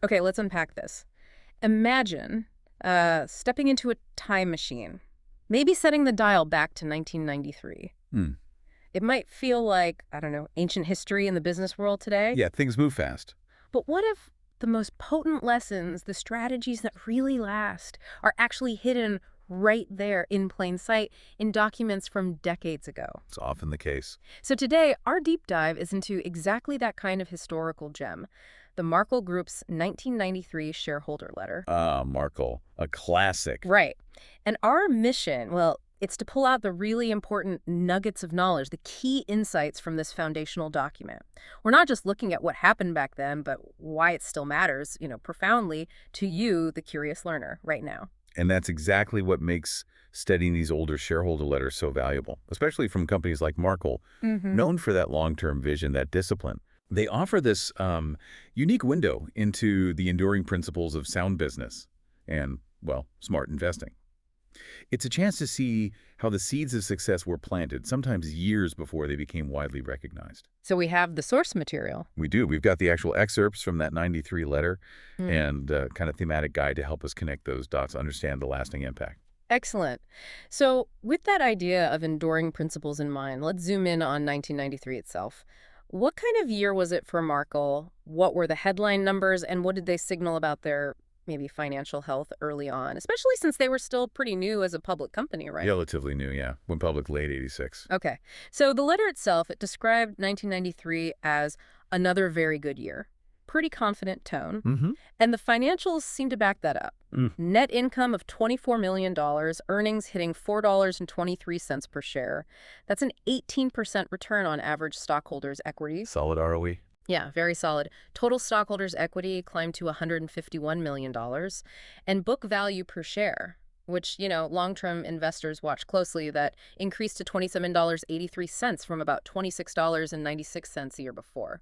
Okay, let's unpack this. Imagine stepping into a time machine, maybe setting the dial back to 1993. Hmm. It might feel like, I don't know, ancient history in the business world today. Yeah, things move fast. But what if the most potent lessons, the strategies that really last, are actually hidden right there in plain sight in documents from decades ago? It's often the case. So today, our deep dive is into exactly that kind of historical gem, the Markel Group's 1993 shareholder letter. Ah, Markel, a classic. Right. And our mission, well, it's to pull out the really important nuggets of knowledge, the key insights from this foundational document. We're not just looking at what happened back then, but why it still matters, profoundly to you, the curious learner, right now. And that's exactly what makes studying these older shareholder letters so valuable, especially from companies like Markel, known for that long-term vision, that discipline. They offer this unique window into the enduring principles of sound business and, well, smart investing. It's a chance to see how the seeds of success were planted, sometimes years before they became widely recognized. So we have the source material. We do. We've got the actual excerpts from that 93 letter and kind of thematic guide to help us connect those dots, understand the lasting impact. Excellent. So with that idea of enduring principles in mind, let's zoom in on 1993 itself. What kind of year was it for Markel? What were the headline numbers, and what did they signal about their maybe financial health early on, especially since they were still pretty new as a public company, right? Relatively new, yeah. Went public late 86. Okay. So the letter itself, it described 1993 as another very good year. Pretty confident tone. And the financials seem to back that up. Net income of $24 million, earnings hitting $4.23 per share. That's an 18% return on average stockholders' equity. Solid ROE. Yeah, very solid. Total stockholders' equity climbed to $151 million. And book value per share, which, long-term investors watch closely, that increased to $27.83 from about $26.96 a year before.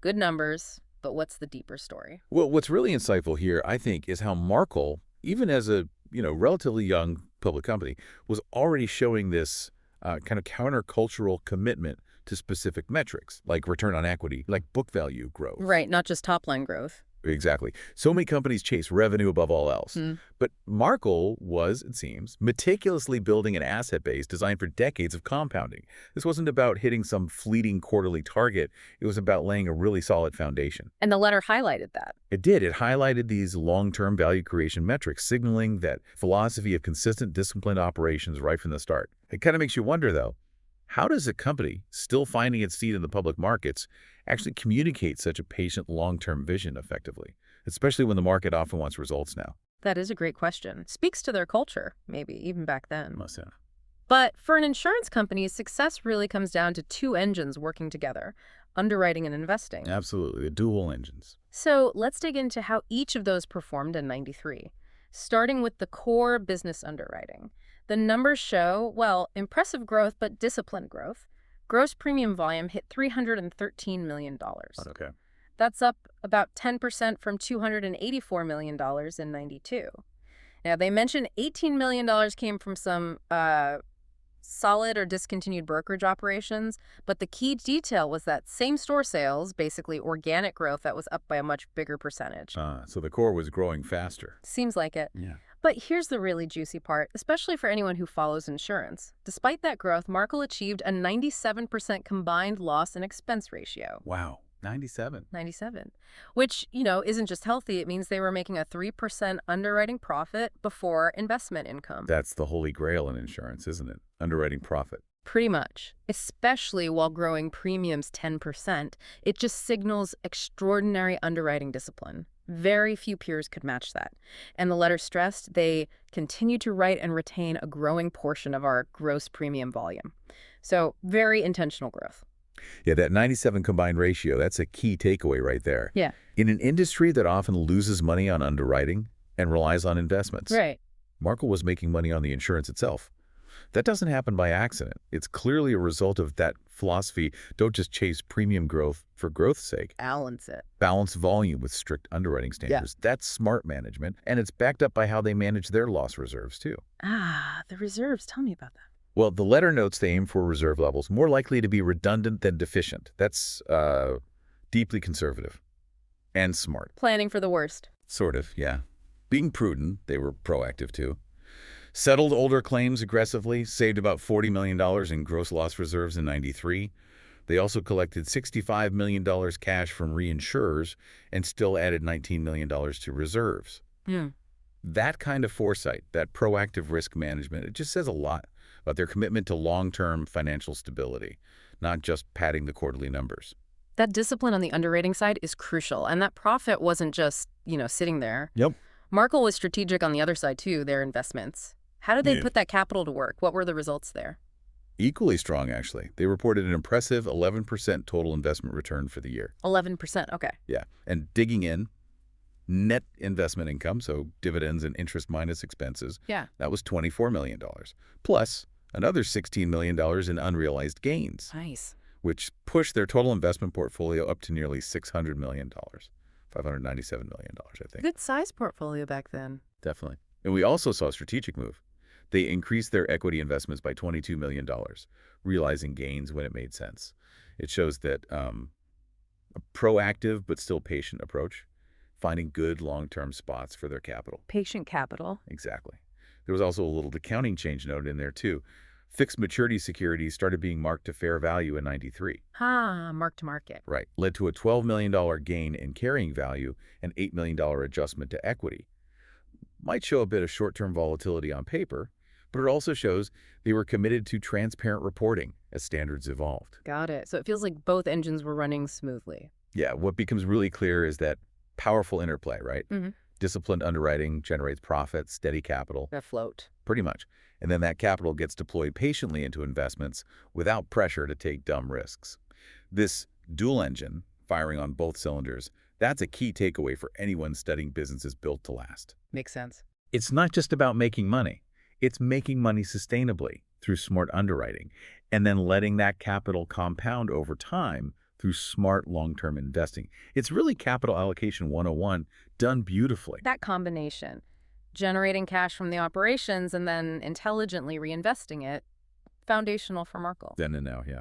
Good numbers, but what's the deeper story? Well, what's really insightful here, I think, is how Markel, even as a relatively young public company, was already showing this kind of countercultural commitment to specific metrics, like return on equity, like book value growth. Right, not just top-line growth. Exactly. So many companies chase revenue above all else. But Markel was, it seems, meticulously building an asset base designed for decades of compounding. This wasn't about hitting some fleeting quarterly target. It was about laying a really solid foundation. And the letter highlighted that. It did. It highlighted these long-term value creation metrics, signaling that philosophy of consistent, disciplined operations right from the start. It kind of makes you wonder, though, how does a company still finding its seat in the public markets actually communicate such a patient long-term vision effectively, especially when the market often wants results now? That is a great question. Speaks to their culture, maybe, even back then. Must have. But for an insurance company, success really comes down to two engines working together, underwriting and investing. Absolutely, the dual engines. So let's dig into how each of those performed in 93, starting with the core business underwriting. The numbers show, well, impressive growth, but disciplined growth. Gross premium volume hit $313 million. Okay. That's up about 10% from $284 million in 92. Now, they mentioned $18 million came from some solid or discontinued brokerage operations, but the key detail was that same-store sales, basically organic growth, that was up by a much bigger percentage. So the core was growing faster. Seems like it. Yeah. But here's the really juicy part, especially for anyone who follows insurance. Despite that growth, Markel achieved a 97% combined loss and expense ratio. Wow. 97. 97. Which, isn't just healthy. It means they were making a 3% underwriting profit before investment income. That's the holy grail in insurance, isn't it? Underwriting profit. Pretty much. Especially while growing premiums 10%. It just signals extraordinary underwriting discipline. Very few peers could match that. And the letter stressed they continue to write and retain a growing portion of our gross premium volume. So very intentional growth. Yeah, that 97 combined ratio, that's a key takeaway right there. Yeah. In an industry that often loses money on underwriting and relies on investments. Right. Markel was making money on the insurance itself. That doesn't happen by accident. It's clearly a result of that philosophy. Don't just chase premium growth for growth's sake. Balance it. Balance volume with strict underwriting standards. Yeah. That's smart management, and it's backed up by how they manage their loss reserves, too. The reserves. Tell me about that. Well, the letter notes they aim for reserve levels more likely to be redundant than deficient. That's deeply conservative. And smart. Planning for the worst. Sort of, yeah. Being prudent, they were proactive too. Settled older claims aggressively, saved about $40 million in gross loss reserves in '93. They also collected $65 million cash from reinsurers and still added $19 million to reserves. Yeah. That kind of foresight, that proactive risk management, it just says a lot about their commitment to long-term financial stability, not just padding the quarterly numbers. That discipline on the underwriting side is crucial, and that profit wasn't just, sitting there. Yep. Markel was strategic on the other side, too, their investments. How did they put that capital to work? What were the results there? Equally strong, actually. They reported an impressive 11% total investment return for the year. 11%, okay. Yeah, and digging in, net investment income, so dividends and interest minus expenses, that was $24 million, plus another $16 million in unrealized gains. Nice. Which pushed their total investment portfolio up to nearly $600 million, $597 million, I think. Good size portfolio back then. Definitely. And we also saw a strategic move. They increased their equity investments by $22 million, realizing gains when it made sense. It shows that a proactive but still patient approach, finding good long-term spots for their capital. Patient capital. Exactly. There was also a little accounting change note in there, too. Fixed maturity securities started being marked to fair value in '93. Mark to market. Right. Led to a $12 million gain in carrying value and $8 million adjustment to equity. Might show a bit of short-term volatility on paper, but it also shows they were committed to transparent reporting as standards evolved. Got it. So it feels like both engines were running smoothly. Yeah, what becomes really clear is that powerful interplay, right? Mm-hmm. Disciplined underwriting generates profit, steady capital. Afloat. Pretty much. And then that capital gets deployed patiently into investments without pressure to take dumb risks. This dual engine, firing on both cylinders, that's a key takeaway for anyone studying businesses built to last. Makes sense. It's not just about making money. It's making money sustainably through smart underwriting and then letting that capital compound over time through smart long-term investing. It's really capital allocation 101 done beautifully. That combination, generating cash from the operations and then intelligently reinvesting it, foundational for Markel. Then and now, yeah.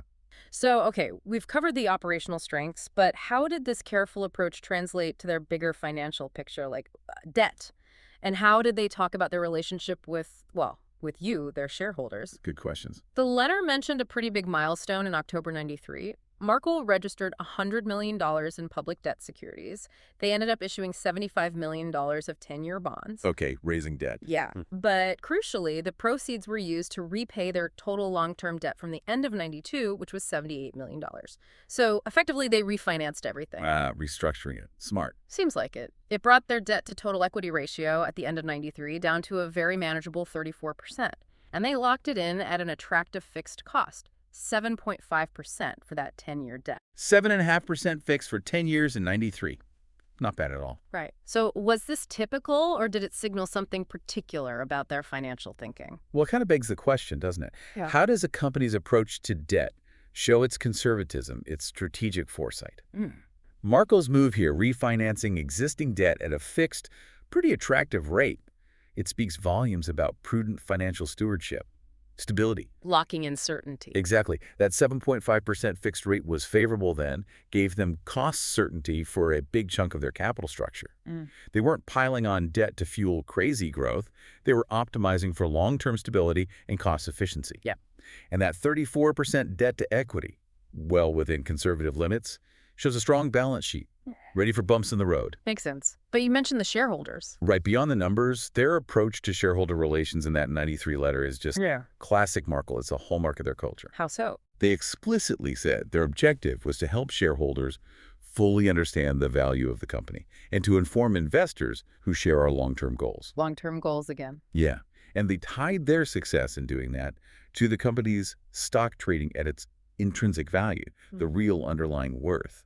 So, okay, we've covered the operational strengths, but how did this careful approach translate to their bigger financial picture, like debt? And how did they talk about their relationship with you, their shareholders? Good questions. The letter mentioned a pretty big milestone in October '93. Markel registered $100 million in public debt securities. They ended up issuing $75 million of 10-year bonds. Okay, raising debt. Yeah, but crucially, the proceeds were used to repay their total long-term debt from the end of '92, which was $78 million. So effectively, they refinanced everything. Restructuring it. Smart. Seems like it. It brought their debt to total equity ratio at the end of '93 down to a very manageable 34%. And they locked it in at an attractive fixed cost. 7.5% for that 10-year debt. 7.5% fixed for 10 years in '93. Not bad at all. Right. So was this typical, or did it signal something particular about their financial thinking? Well, it kind of begs the question, doesn't it? Yeah. How does a company's approach to debt show its conservatism, its strategic foresight? Markel's move here, refinancing existing debt at a fixed, pretty attractive rate, it speaks volumes about prudent financial stewardship. Stability. Locking in certainty. Exactly. That 7.5% fixed rate was favorable then, gave them cost certainty for a big chunk of their capital structure. They weren't piling on debt to fuel crazy growth. They were optimizing for long-term stability and cost efficiency. Yeah. And that 34% debt to equity, well within conservative limits, shows a strong balance sheet, ready for bumps in the road. Makes sense. But you mentioned the shareholders. Right. Beyond the numbers, their approach to shareholder relations in that '93 letter is just classic Markel. It's a hallmark of their culture. How so? They explicitly said their objective was to help shareholders fully understand the value of the company and to inform investors who share our long-term goals. Long-term goals again. Yeah. And they tied their success in doing that to the company's stock trading at its intrinsic value, the real underlying worth.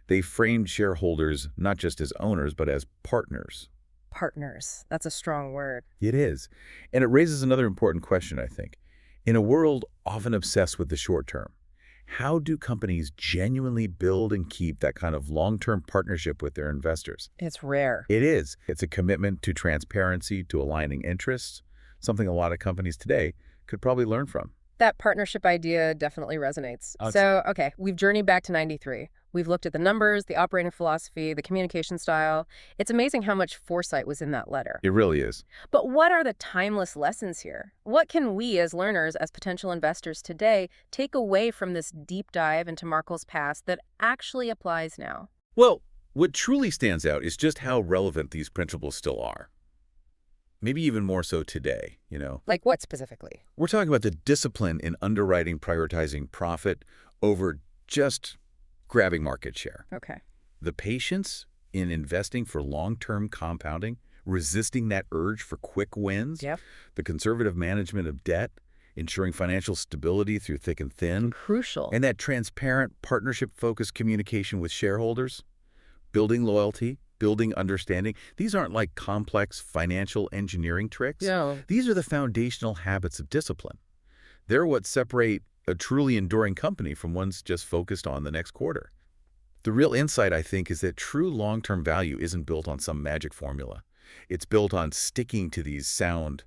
They framed shareholders not just as owners, but as partners. Partners. That's a strong word. It is. And it raises another important question, I think. In a world often obsessed with the short term, how do companies genuinely build and keep that kind of long-term partnership with their investors? It's rare. It is. It's a commitment to transparency, to aligning interests, something a lot of companies today could probably learn from. That partnership idea definitely resonates. So, okay, we've journeyed back to '93. We've looked at the numbers, the operating philosophy, the communication style. It's amazing how much foresight was in that letter. It really is. But what are the timeless lessons here? What can we as learners, as potential investors today, take away from this deep dive into Markel's past that actually applies now? Well, what truly stands out is just how relevant these principles still are. Maybe even more so today, Like what specifically? We're talking about the discipline in underwriting, prioritizing profit over just grabbing market share. Okay. The patience in investing for long-term compounding, resisting that urge for quick wins. Yep. The conservative management of debt, ensuring financial stability through thick and thin. Crucial. And that transparent, partnership-focused communication with shareholders, building loyalty, building understanding. These aren't like complex financial engineering tricks. Yeah. These are the foundational habits of discipline. They're what separate a truly enduring company from ones just focused on the next quarter. The real insight, I think, is that true long-term value isn't built on some magic formula. It's built on sticking to these sound,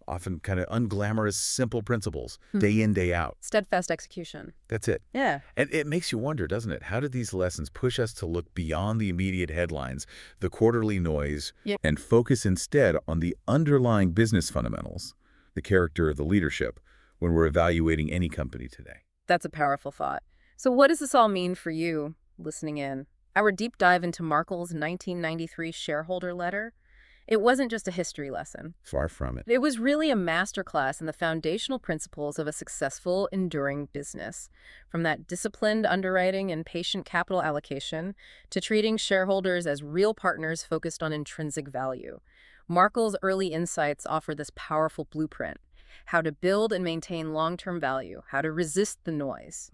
often kind of unglamorous, simple principles, day in, day out. Steadfast execution. That's it. Yeah. And it makes you wonder, doesn't it? How did these lessons push us to look beyond the immediate headlines, the quarterly noise, and focus instead on the underlying business fundamentals, the character of the leadership, when we're evaluating any company today? That's a powerful thought. So what does this all mean for you listening in? Our deep dive into Markel's 1993 shareholder letter, it wasn't just a history lesson. Far from it. It was really a masterclass in the foundational principles of a successful, enduring business. From that disciplined underwriting and patient capital allocation to treating shareholders as real partners focused on intrinsic value. Markel's early insights offer this powerful blueprint: how to build and maintain long-term value, how to resist the noise.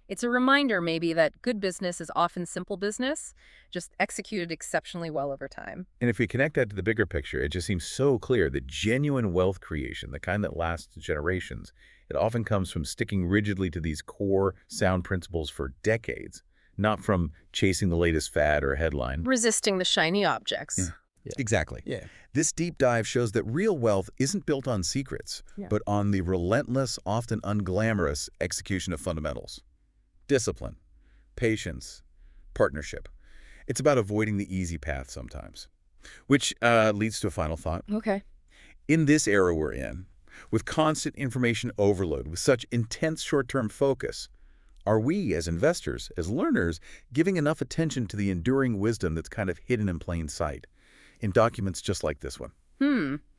It's a reminder, maybe, that good business is often simple business, just executed exceptionally well over time. And if we connect that to the bigger picture, it just seems so clear that genuine wealth creation, the kind that lasts generations, it often comes from sticking rigidly to these core sound principles for decades, not from chasing the latest fad or headline. Resisting the shiny objects. Yeah. Exactly. Yeah. This deep dive shows that real wealth isn't built on secrets, but on the relentless, often unglamorous execution of fundamentals. Discipline, patience, partnership. It's about avoiding the easy path sometimes. Which leads to a final thought. Okay. In this era we're in, with constant information overload, with such intense short-term focus, are we, as investors, as learners, giving enough attention to the enduring wisdom that's kind of hidden in plain sight in documents just like this one?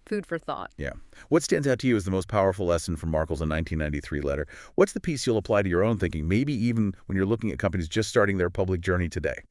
Food for thought. Yeah. What stands out to you as the most powerful lesson from Markel's 1993 letter? What's the piece you'll apply to your own thinking, maybe even when you're looking at companies just starting their public journey today?